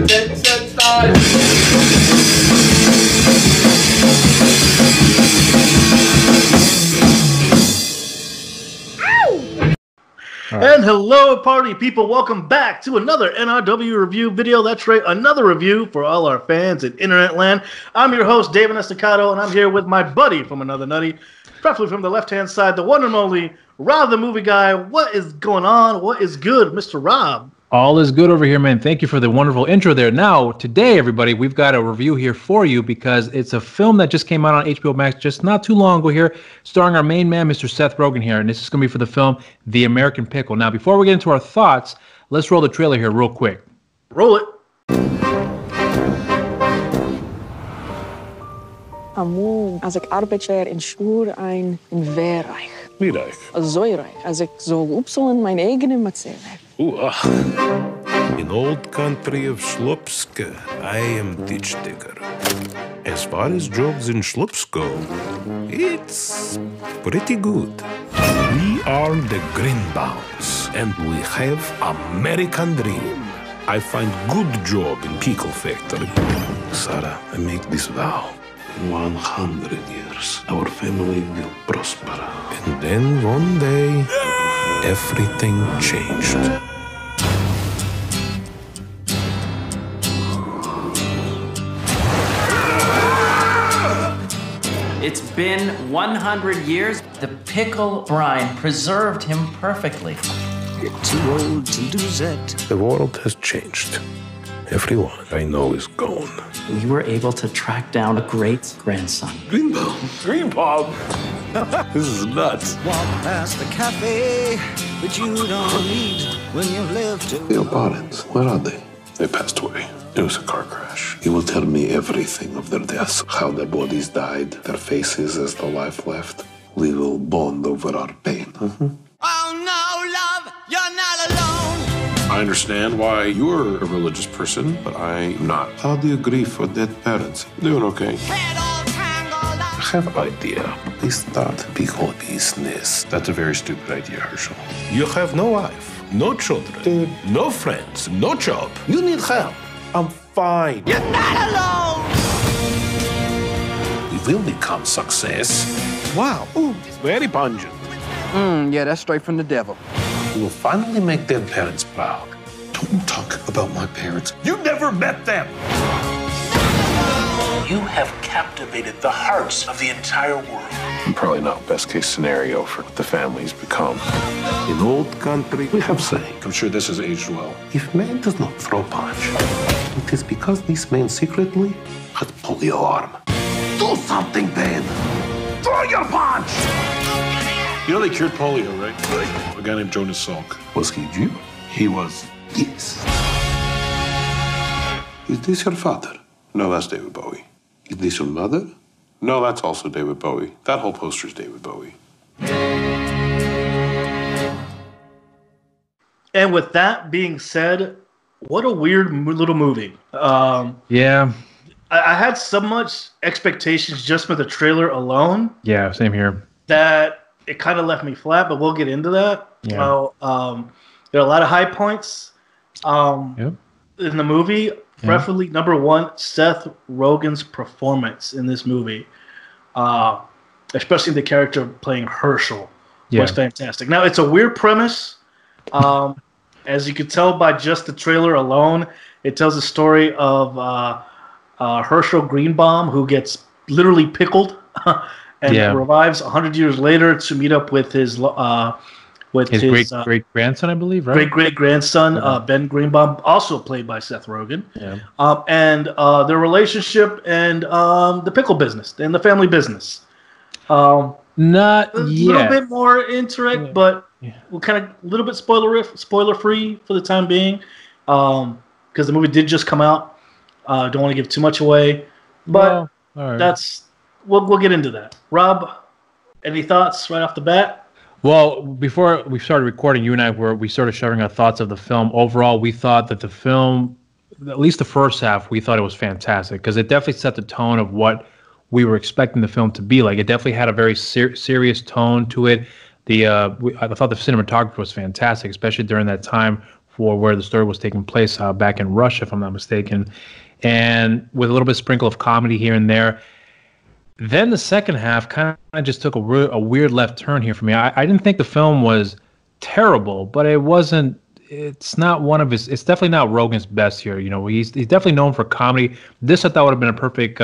It's time. And hello, party people. Welcome back to another NRW review video. That's right, another review for all our fans in internet land. I'm your host, David Estacado, and I'm here with my buddy from Another Nutty, preferably from the left-hand side, the one and only Rob the Movie Guy. What is going on? What is good, Mr. Rob? All is good over here, man. Thank you for the wonderful intro there. Now, today, everybody, we've got a review here for you because it's a film that just came out on HBO Max just not too long ago here, starring our main man, Mr. Seth Rogen here. And this is going to be for the film The American Pickle. Now, before we get into our thoughts, let's roll the trailer here real quick. Roll it. Amo, als ik arbeidsjaar in Schuur een weerreich. Wie reich? Zo reich, als ik zo opzol in mijn eigen maatschappij. In old country of Schlupske, I am ditch digger. As far as jobs in Schlups go, it's pretty good. We are the Greenbaums, and we have American dream. I find good job in Pickle factory. Sarah, I make this vow. In 100 years, our family will prosper. And then one day, everything changed. It's been 100 years. The pickle brine preserved him perfectly. You're too old to do that. The world has changed. Everyone I know is gone. You were able to track down a great-grandson. Greenbaum? Greenbaum? This is nuts. Walk past the cafe, but you don't need when you live to. Your parents, where are they? They passed away. It was a car crash. You will tell me everything of their deaths, how their bodies died, their faces as the life left. We will bond over our pain. Oh no, love, you're not alone. I understand why you're a religious person, but I'm not. How do you grieve for dead parents? Doing okay. Head all tangled up. I have an idea. They start pickle business. That's a very stupid idea, Herschel. You have no wife, no children, no friends, no job. You need help. I'm fine. You're not alone. We will become success. Wow. Ooh, it's very pungent. Yeah, that's straight from the devil. We will finally make dead parents proud. Don't talk about my parents. You never met them. You have captivated the hearts of the entire world. Probably not best case scenario for what the family's become. In old country, we have saying. I'm sure this has aged well. If man does not throw punch, it is because this man secretly had polio arm. Do something, Ben. Throw your punch! You know they cured polio, right? A guy named Jonas Salk. Was he Jew? He was. Yes. Is this your father? No, that's David Bowie. Is this your mother? No, that's also David Bowie. That whole poster is David Bowie. And with that being said, what a weird little movie. Yeah. I had so much expectations just for the trailer alone. Yeah, same here. That it kind of left me flat, but we'll get into that. Yeah. There are a lot of high points in the movie. Preferably, number one, Seth Rogen's performance in this movie, especially the character playing Herschel, was fantastic. Now, it's a weird premise. As you can tell by just the trailer alone, it tells the story of Herschel Greenbaum, who gets literally pickled and revives 100 years later to meet up with his great grandson, I believe, right? Great grandson, Ben Greenbaum, also played by Seth Rogen. Yeah. And their relationship and the pickle business and the family business. Not a little bit more into it, but we're kind of a little bit spoiler free for the time being, because the movie did just come out. Don't want to give too much away, but we'll get into that. Rob, any thoughts right off the bat? Well, before we started recording, you and I we started sharing our thoughts of the film. Overall, we thought that the film, at least the first half, we thought it was fantastic because it definitely set the tone of what we were expecting the film to be like. It definitely had a very serious tone to it. I thought the cinematography was fantastic, especially during that time for where the story was taking place back in Russia, if I'm not mistaken, and with a little bit of sprinkle of comedy here and there. Then the second half kind of just took a weird left turn here for me. I didn't think the film was terrible, but it wasn't. It's not one of his. It's definitely not Rogen's best here. You know, he's definitely known for comedy. This I thought would have been a perfect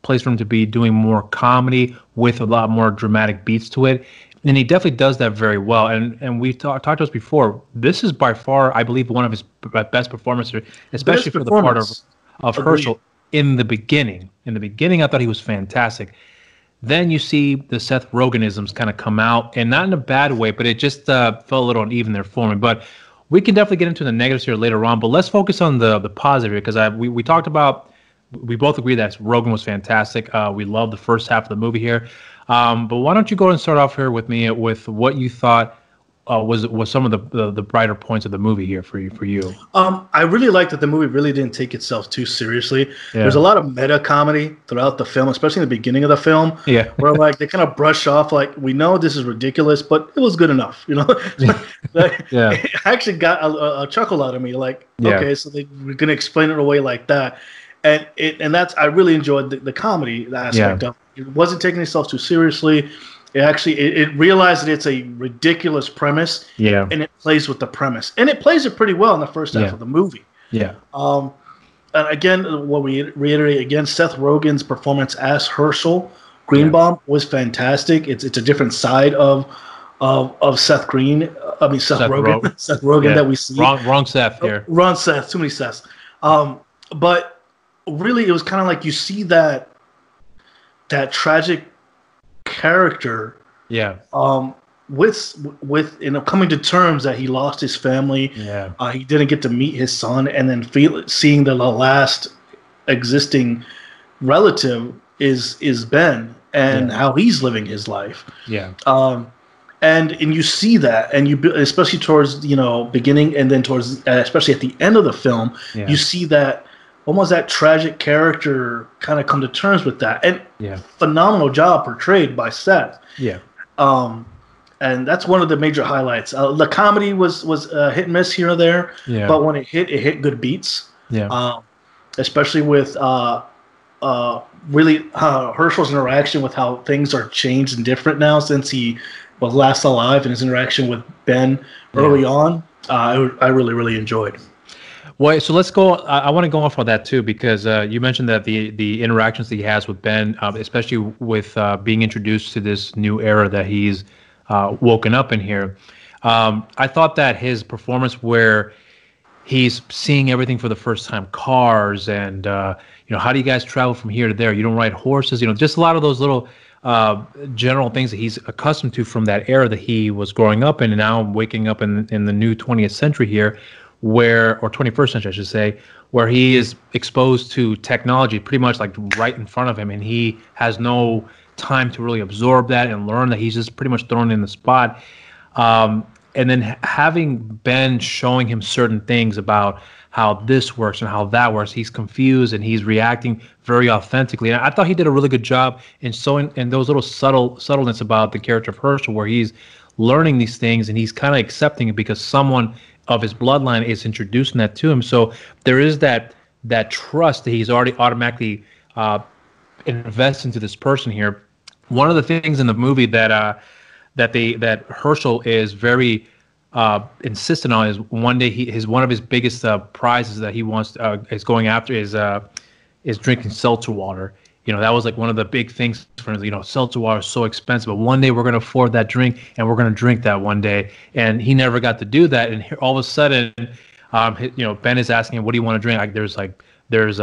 place for him to be doing more comedy with a lot more dramatic beats to it, and he definitely does that very well. And we talked to us before. This is by far, I believe, one of his best performances, especially for the part of Herschel in the beginning. In the beginning, I thought he was fantastic. Then you see the Seth Rogenisms kind of come out, and not in a bad way, but it just felt a little uneven there for me. But we can definitely get into the negatives here later on, but let's focus on the positive here, because we talked about, we both agree that Rogen was fantastic. We love the first half of the movie here. But why don't you go and start off here with me with what you thought was some of the brighter points of the movie here for you? I really liked that the movie really didn't take itself too seriously. Yeah. There's a lot of meta comedy throughout the film, especially in the beginning of the film, where like they kind of brush off like, we know this is ridiculous, but it was good enough, you know. It actually got a chuckle out of me, like, okay, so we're gonna explain it away like that, and that's, I really enjoyed the comedy aspect of it. It wasn't taking itself too seriously. It actually it realized that it's a ridiculous premise, and it plays with the premise, and it plays it pretty well in the first half of the movie. And again, what we reiterate again, Seth Rogen's performance as Herschel Greenbaum was fantastic. It's a different side of Seth Rogen. Seth Rogen that we see. Wrong Seth here. Wrong Seth. Too many Seths. But really, it was kind of like you see that tragic character with coming to terms that he lost his family, he didn't get to meet his son, and then seeing the last existing relative is Ben, and how he's living his life, and you see that, and you especially towards beginning, and then towards especially at the end of the film, you see that almost that tragic character kind of come to terms with that, and phenomenal job portrayed by Seth. And that's one of the major highlights. The comedy was hit and miss here or there, but when it hit good beats. Especially with really Herschel's interaction with how things are changed and different now since he was last alive, and his interaction with Ben early on. I really enjoyed. Well, so let's go. I want to go off on that too, because you mentioned that the interactions that he has with Ben, especially with being introduced to this new era that he's woken up in here. I thought that his performance, where he's seeing everything for the first time, cars, and how do you guys travel from here to there? You don't ride horses, just a lot of those little general things that he's accustomed to from that era that he was growing up in, and now waking up in the new 20th century here. Or 21st century, I should say, where he is exposed to technology pretty much like right in front of him, and he has no time to really absorb that and learn that. He's just pretty much thrown in the spot. And then having Ben showing him certain things about how this works and how that works, he's confused and he's reacting very authentically. And I thought he did a really good job in showing in those little subtleness about the character of Herschel, where he's learning these things and he's kind of accepting it because someone of his bloodline is introducing that to him. So there is that trust that he's already automatically invests into this person here. One of the things in the movie that Herschel is very insistent on is one day one of his biggest prizes that he wants is going after is drinking seltzer water. That was like one of the big things for him. Seltzer water is so expensive, but one day we're going to afford that drink, and we're going to drink that one day. And he never got to do that. And all of a sudden, Ben is asking him, "What do you want to drink?" Like there's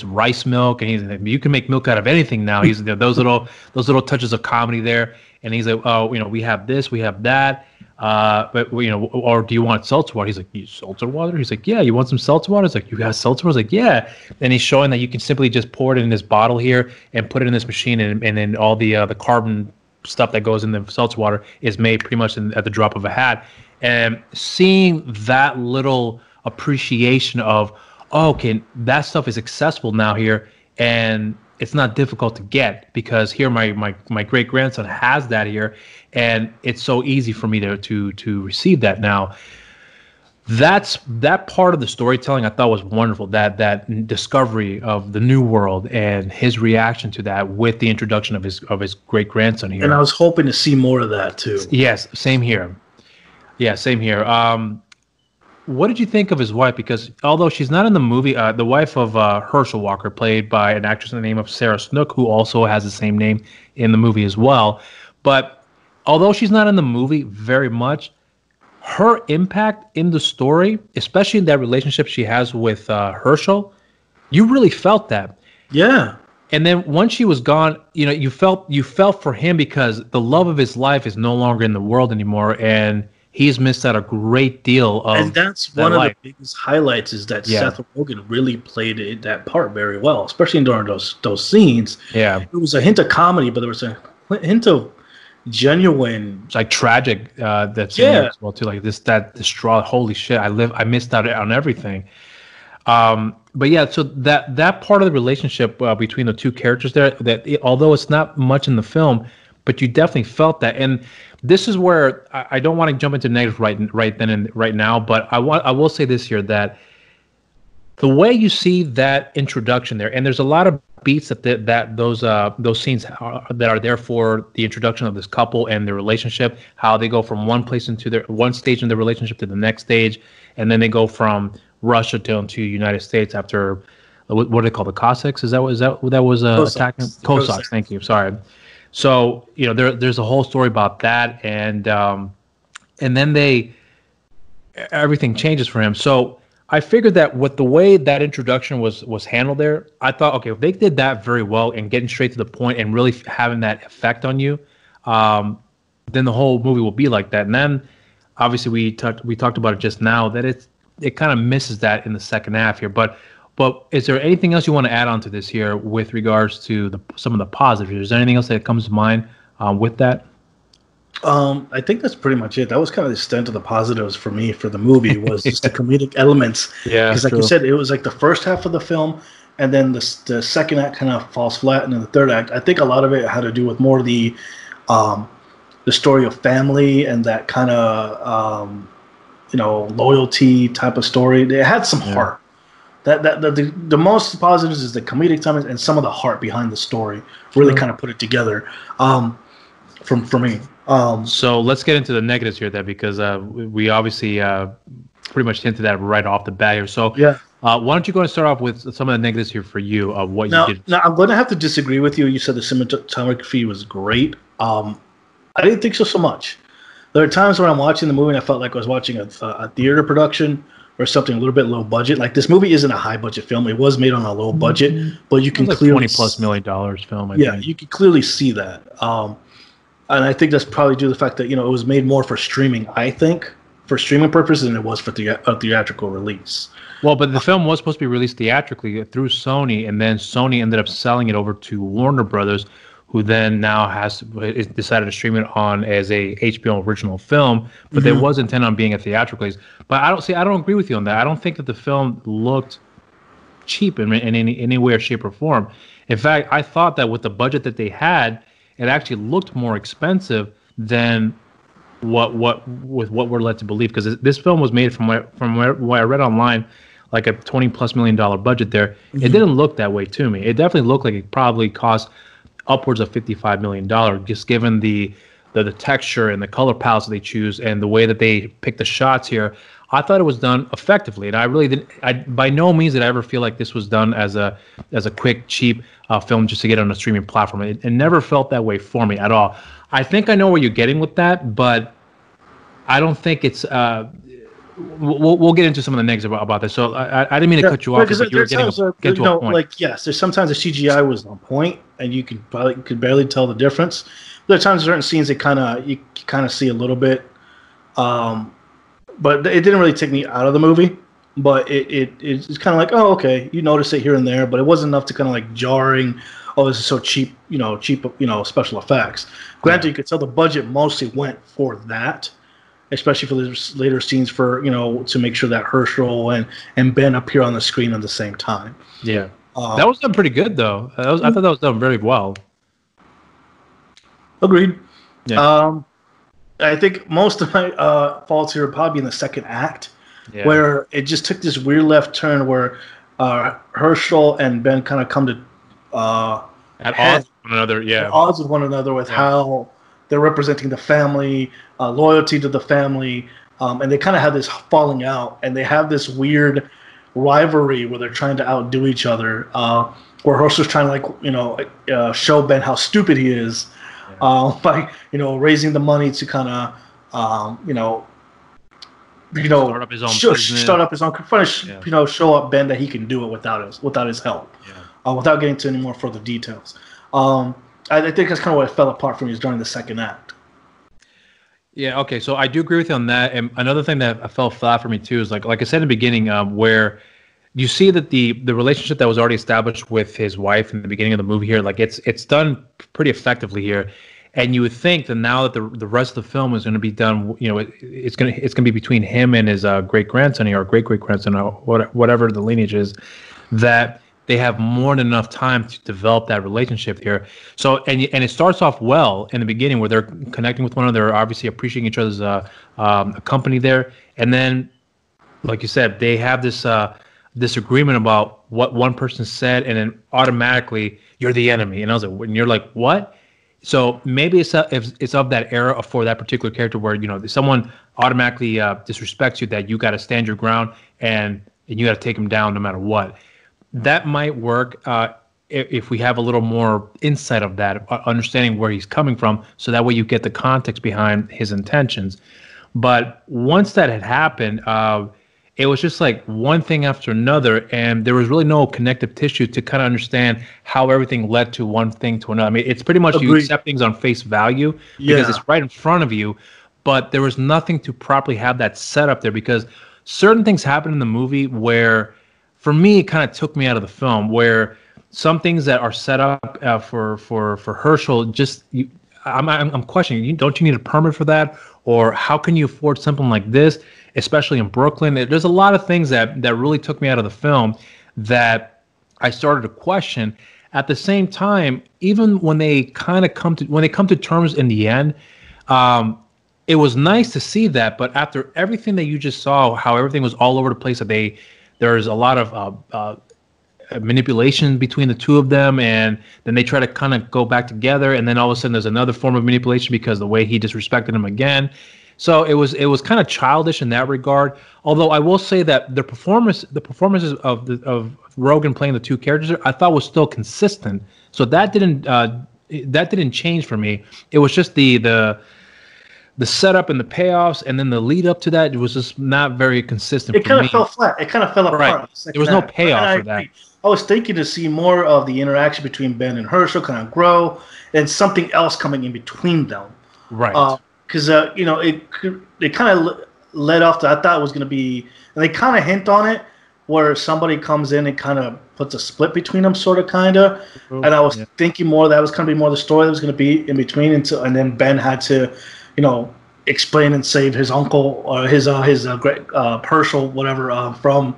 rice milk, and he's like, "You can make milk out of anything now." He's those little touches of comedy there, and he's like, "Oh, we have this, we have that." But or do you want seltzer water? He's like, you seltzer water? He's like, yeah. You want some seltzer water? He's like, you got seltzer water? He's like, yeah. And he's showing that you can simply just pour it in this bottle here and put it in this machine, and then all the carbon stuff that goes in the seltzer water is made pretty much at the drop of a hat. And seeing that little appreciation of, okay, that stuff is accessible now here, and it's not difficult to get because here my great grandson has that here, and it's so easy for me to receive that now. that part of the storytelling I thought was wonderful. That discovery of the new world and his reaction to that with the introduction of his great grandson here. And I was hoping to see more of that too. Yes, same here. Yeah, same here. What did you think of his wife? Because although she's not in the movie, the wife of Herschel Walker, played by an actress in the name of Sarah Snook, who also has the same name in the movie as well. But although she's not in the movie very much, her impact in the story, especially in that relationship she has with Herschel, you really felt that. Yeah. And then once she was gone, you felt for him because the love of his life is no longer in the world anymore, and he's missed out a great deal of. And that's one of the biggest highlights is that Seth Rogen really played that part very well, especially during those scenes. Yeah, it was a hint of comedy, but there was a hint of genuine, it's like tragic. That's in there as well too. Like that distraught. Holy shit! I missed out on everything. But yeah, so that part of the relationship between the two characters there, although it's not much in the film, but you definitely felt that. And this is where I don't want to jump into negative right then and right now, but I will say this here, that the way you see that introduction there, and there's a lot of beats that those scenes that are there for the introduction of this couple and their relationship, how they go from one stage in the relationship to the next stage, and then they go from Russia to United States after what do they call the Cossacks? Is that what was attacking Cossacks? Thank you. Sorry. So there's a whole story about that, and then everything changes for him. So I figured that with the way that introduction was handled there, I thought, okay, if they did that very well and getting straight to the point and really having that effect on you, then the whole movie will be like that. And then obviously we talked about it just now that it kind of misses that in the second half here. But is there anything else you want to add on to this here with regards to some of the positives? Is there anything else that comes to mind with that? I think that's pretty much it. That was kind of the extent of the positives for me for the movie, was just the comedic elements. Yeah, because like you said, it was like the first half of the film, and then the second act kind of falls flat, and then the third act, I think a lot of it had to do with more the story of family and that kind of loyalty type of story. It had some heart. The most positives is the comedic elements and some of the heart behind the story. Really kind of put it together. For me. So let's get into the negatives here, then, because we obviously pretty much hinted that right off the bat here. So why don't you go and start off with some of the negatives here for you of what you did? Now I'm going to have to disagree with you. You said the cinematography was great. I didn't think so much. There are times when I'm watching the movie and I felt like I was watching a theater production or something a little bit low budget. Like, this movie isn't a high budget film. It was made on a low budget, but you can clearly $20+ million film. I think. You can clearly see that. And I think that's probably due to the fact that, it was made more for streaming, I think, for streaming purposes than it was for a theatrical release. Well, but the film was supposed to be released theatrically through Sony, and then Sony ended up selling it over to Warner Brothers, who then now decided to stream it on as a HBO original film, but it was intended on being a theatrical release. But I don't agree with you on that. I don't think that the film looked cheap in any way or shape or form. In fact, I thought that with the budget that they had, it actually looked more expensive than what we're led to believe, because this film was made from what I read online, like a $20+ million budget there. It didn't look that way to me. It definitely looked like it probably cost upwards of $55 million, just given the texture and the color palettes that they choose and the way that they pick the shots here. I thought it was done effectively, and I really didn't. By no means did I ever feel like this was done as a quick, cheap film just to get on a streaming platform. It never felt that way for me at all. I think I know where you're getting with that, but I don't think it's. We'll get into some of the negatives about this. So I didn't mean to cut you off, but you were getting to a point. Like, yes, there's sometimes the CGI was on point, and you could barely tell the difference. There are times certain scenes that you kind of see a little bit. But it didn't really take me out of the movie. But it's kind of like, oh, okay, you notice it here and there, but it wasn't enough to kind of like jarring. Oh, this is so cheap, special effects. Granted, you could tell the budget mostly went for that, especially for the later scenes to make sure that Herschel and Ben appear on the screen at the same time. Yeah, that was done pretty good though. I thought that was done very well. Agreed. Yeah. I think most of my faults here are probably in the second act. where it just took this weird left turn where Herschel and Ben kind of come to at odds with one another. Yeah, at odds with one another with how they're representing the family, loyalty to the family, and they kind of have this falling out, and they have this weird rivalry where they're trying to outdo each other. Where Herschel's trying to show Ben how stupid he is by raising the money to kind of start up his own business. Start up his own, show up Ben that he can do it without his help, without getting to any more further details. I think that's kind of what fell apart for me is during the second act. Yeah, okay, so I do agree with you on that. And another thing that fell flat for me too is like I said in the beginning, where you see that the relationship that was already established with his wife in the beginning of the movie here, like it's done pretty effectively here. And you would think that now that the rest of the film is going to be done, it's going to be between him and his great grandson or great grandson or whatever the lineage is, that they have more than enough time to develop that relationship here. So and it starts off well in the beginning where they're connecting with one another, obviously appreciating each other's company there, and then, like you said, they have this disagreement about what one person said, and then automatically you're the enemy. And I was like, when you're like, what? So maybe it's of that era for that particular character where someone automatically disrespects you, that you got to stand your ground and you got to take them down no matter what. That might work if we have a little more insight of that, understanding where he's coming from, so that way you get the context behind his intentions. But once that had happened, it was just like one thing after another, and there was really no connective tissue to kind of understand how everything led to one thing to another. I mean, it's pretty much you accept things on face value because it's right in front of you, but there was nothing to properly have that set up there, because certain things happen in the movie where, for me, it kind of took me out of the film, where some things that are set up for Herschel, just I'm questioning, don't you need a permit for that? Or how can you afford something like this, especially in Brooklyn? There's a lot of things that really took me out of the film that I started to question. At the same time, even when they come to terms in the end, it was nice to see that. But after everything that you just saw, how everything was all over the place, that there's a lot of manipulation between the two of them, and then they try to kind of go back together, and then all of a sudden there's another form of manipulation because the way he disrespected him again. So it was kind of childish in that regard. Although I will say that the performances of Rogen playing the two characters, I thought was still consistent. So that didn't change for me. It was just the setup and the payoffs, and then the lead up to that, it was just not very consistent. It kind of fell flat. It kind of fell apart. Right. There was no payoff for that. I was thinking to see more of the interaction between Ben and Herschel kind of grow, and something else coming in between them. Right. Because it kind of led off to, I thought it was going to be, and they kind of hint on it, where somebody comes in and kind of puts a split between them, sort of, kind of. And I was thinking more that was going to be more the story that was going to be in between, and then Ben had to, explain and save his uncle or his great Herschel, whatever, from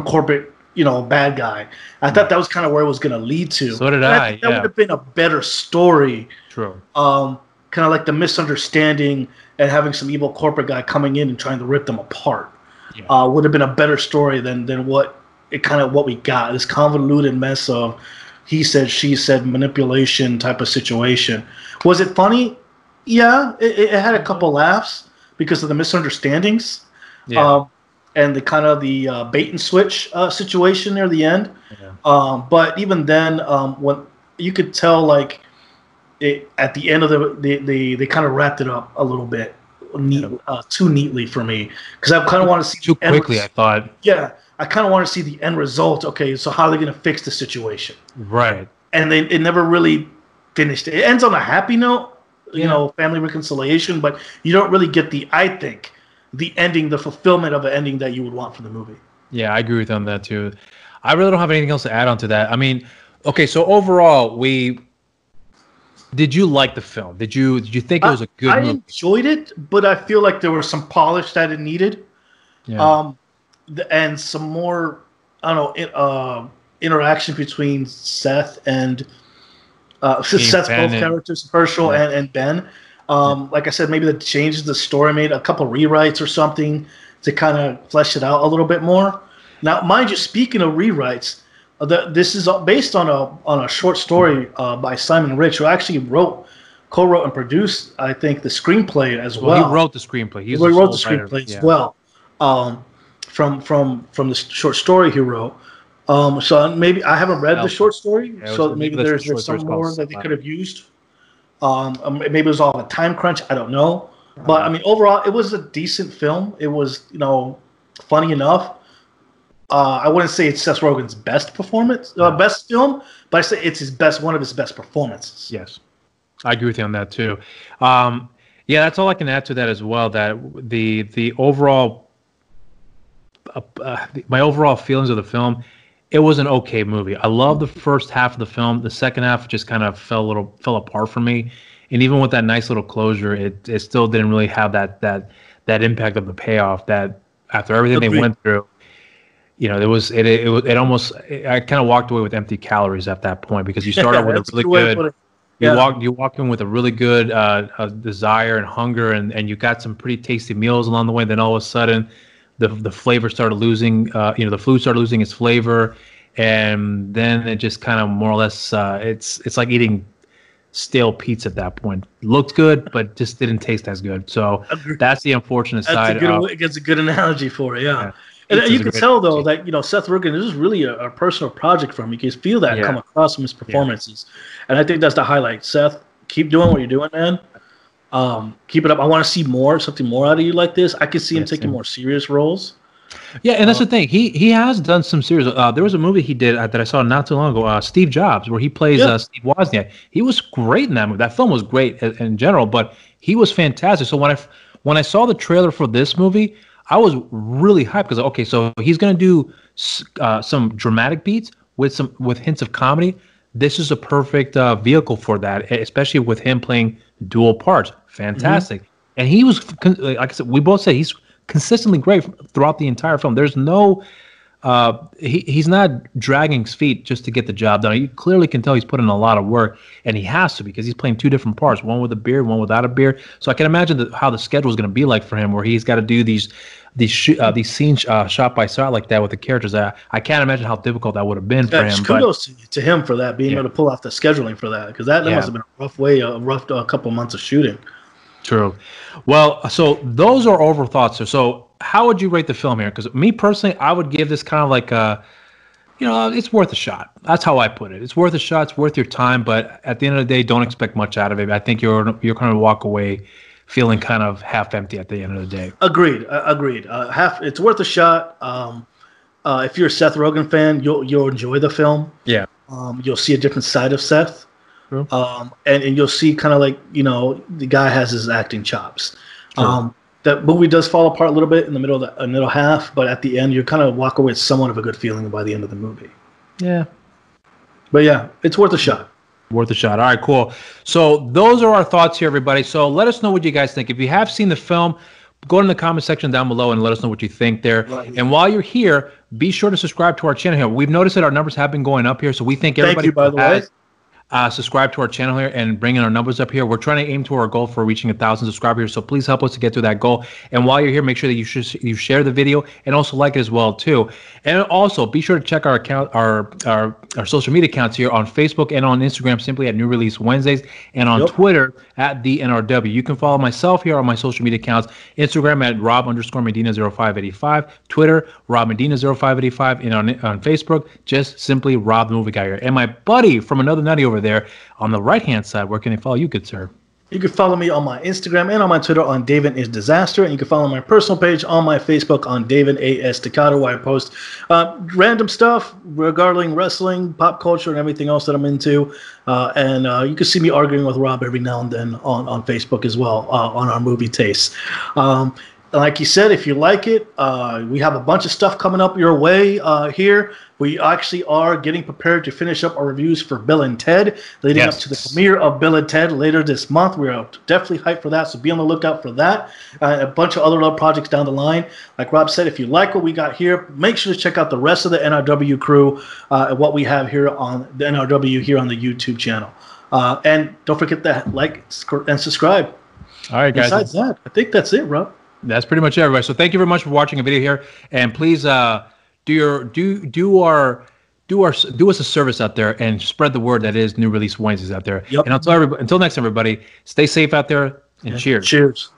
corporate, bad guy. I thought that was kind of where it was going to lead to. So did I. That would have been a better story. True. Kind of like the misunderstanding and having some evil corporate guy coming in and trying to rip them apart. Yeah. Would have been a better story than what we got. This convoluted mess of he said, she said, manipulation type of situation. Was it funny? Yeah, it had a couple laughs because of the misunderstandings. Yeah. And the kind of the bait and switch situation near the end. Yeah. But even then, when you could tell, like, at the end of they kind of wrapped it up a little bit too neatly for me, because I kind of want to see too quickly. I thought. Yeah, I kind of want to see the end result. Okay, so how are they going to fix the situation? Right. And it never really finished. It ends on a happy note, family reconciliation, but you don't really get the ending, the fulfillment of an ending that you would want for the movie. Yeah, I agree with you on that too. I really don't have anything else to add on to that. I mean, okay, so overall, did you like the film? Did you think it was a good movie? I enjoyed it, but I feel like there was some polish that it needed. Yeah. And some more, I don't know, interaction between Seth and Seth's both characters, Herschel and Ben. Like I said, maybe the changes the story made, a couple rewrites or something to kind of flesh it out a little bit more. Now, mind you, speaking of rewrites, this is based on a short story by Simon Rich, who actually co-wrote and produced, I think, the screenplay as well. He wrote the screenplay. He wrote the screenplay as well. From the short story he wrote. So maybe I haven't read the short story, so maybe there's some more that they could have used. Maybe it was all a time crunch. I don't know. But I mean, overall, it was a decent film. It was, funny enough. I wouldn't say it's Seth Rogen's best performance, best film, but I say it's one of his best performances. Yes, I agree with you on that too. Yeah, that's all I can add to that as well. That the overall, my overall feelings of the film, it was an okay movie. I love the first half of the film. The second half just kind of fell apart for me. And even with that nice little closure, it still didn't really have that impact of the payoff. That after everything they went through, there was it almost. I kind of walked away with empty calories at that point, because you start out with a really good. You walk in with a really good desire and hunger, and you got some pretty tasty meals along the way. Then all of a sudden, the flavor started losing. The food started losing its flavor, and then it just kind of more or less. It's like eating stale pizza at that point. Looked good, but just didn't taste as good. So that's the unfortunate side. It's a good analogy for it. Yeah. And you can tell though that Seth Rogen, this is really a personal project for him. You can feel that come across from his performances, and I think that's the highlight. Seth, keep doing what you're doing, man. Keep it up. I want to see something more out of you like this. I can see him taking more serious roles. Yeah, and that's the thing. He has done some serious. There was a movie he did that I saw not too long ago, Steve Jobs, where he plays Steve Wozniak. He was great in that movie. That film was great in general, but he was fantastic. So when I saw the trailer for this movie, I was really hyped, because so he's gonna do some dramatic beats with hints of comedy. This is a perfect vehicle for that, especially with him playing dual parts. Fantastic. And he was, like I said, we both say he's consistently great throughout the entire film. There's no, he's not dragging his feet just to get the job done. You clearly can tell he's put in a lot of work, and he has to, because he's playing two different parts, one with a beard, one without a beard. So I can imagine how the schedule is going to be like for him, where he's got to do these scenes shot by shot like that with the characters. I can't imagine how difficult that would have been for him. Kudos to him for that, being able to pull off the scheduling for that, because that must have been a rough couple months of shooting. True. Well, so those are overall thoughts. So how would you rate the film here? Because me personally, I would give this kind of like it's worth a shot. That's how I put it. It's worth a shot. It's worth your time. But at the end of the day, don't expect much out of it. I think you're going to walk away feeling kind of half empty at the end of the day. Agreed. It's worth a shot. If you're a Seth Rogen fan, you'll enjoy the film. Yeah. You'll see a different side of Seth. And you'll see kind of like, the guy has his acting chops. That movie does fall apart a little bit in the middle half, but at the end you kind of walk away with somewhat of a good feeling by the end of the movie. Yeah. But yeah, it's worth a shot. Worth a shot. All right, cool. So those are our thoughts here, everybody. So let us know what you guys think. If you have seen the film, go in the comment section down below and let us know what you think there. Right. And while you're here, be sure to subscribe to our channel here. We've noticed that our numbers have been going up here, so we think everybody by the way. Subscribe to our channel here and bring in our numbers up here. We're trying to aim to our goal for reaching 1,000 subscribers, so please help us to get to that goal. And while you're here, make sure that you share the video and also like it as well too. And also be sure to check our account, our social media accounts here on Facebook and on Instagram, simply at New Release Wednesdays, and on Twitter at the NRW. You can follow myself here on my social media accounts: Instagram at Rob_Medina0585, Twitter Rob Medina0585, and on Facebook just simply Rob the Movie Guy here. And my buddy from another nutty over there on the right-hand side, where can they follow you, good sir? You can follow me on my Instagram and on my Twitter on David is Disaster, and you can follow my personal page on my Facebook on David A.S. Staccato, where I post random stuff regarding wrestling, pop culture, and everything else that I'm into. And you can see me arguing with Rob every now and then on Facebook as well, on our movie tastes. Like you said, if you like it, we have a bunch of stuff coming up your way here. We actually are getting prepared to finish up our reviews for Bill and Ted, leading up to the premiere of Bill and Ted later this month. We're definitely hyped for that, so be on the lookout for that. A bunch of other little projects down the line. Like Rob said, if you like what we got here, make sure to check out the rest of the NRW crew and what we have here on the NRW here on the YouTube channel. And don't forget to like and subscribe. All right, guys. Besides that, I think that's it, Rob. That's pretty much it, everybody. So thank you very much for watching a video here, and please do us a service out there and spread the word that is New Release Wednesdays out there. Yep. And until next time, everybody, stay safe out there, and cheers. Cheers.